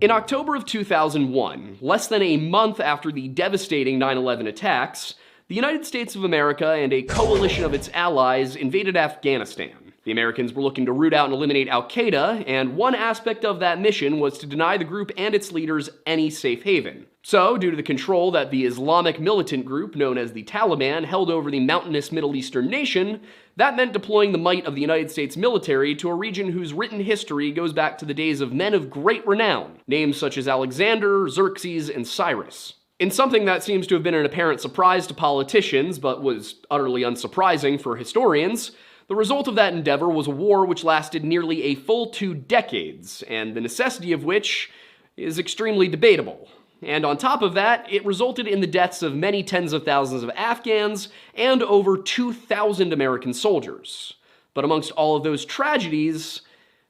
In October of 2001, less than a month after the devastating 9/11 attacks, the United States of America and a coalition of its allies invaded Afghanistan. The Americans were looking to root out and eliminate al-Qaeda, and one aspect of that mission was to deny the group and its leaders any safe haven. So, due to the control that the Islamic militant group known as the Taliban held over the mountainous Middle Eastern nation, that meant deploying the might of the United States military to a region whose written history goes back to the days of men of great renown, names such as Alexander, Xerxes, and Cyrus. In something that seems to have been an apparent surprise to politicians, but was utterly unsurprising for historians, the result of that endeavor was a war which lasted nearly a full 2 decades, and the necessity of which is extremely debatable. And on top of that, it resulted in the deaths of many tens of thousands of Afghans and over 2,000 American soldiers. But amongst all of those tragedies,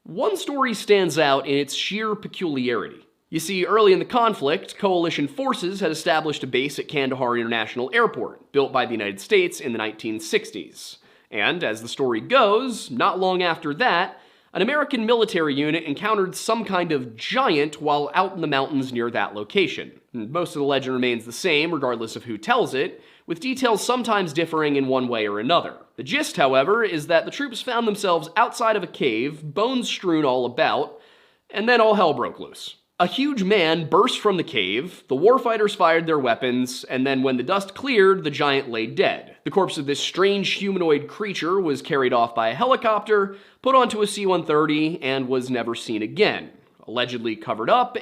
one story stands out in its sheer peculiarity. You see, early in the conflict, coalition forces had established a base at Kandahar International Airport, built by the United States in the 1960s. And, as the story goes, not long after that, an American military unit encountered some kind of giant while out in the mountains near that location. And most of the legend remains the same, regardless of who tells it, with details sometimes differing in one way or another. The gist, however, is that the troops found themselves outside of a cave, bones strewn all about, and then all hell broke loose. A huge man burst from the cave, the warfighters fired their weapons, and then when the dust cleared, the giant lay dead. The corpse of this strange humanoid creature was carried off by a helicopter, put onto a C-130, and was never seen again, allegedly covered up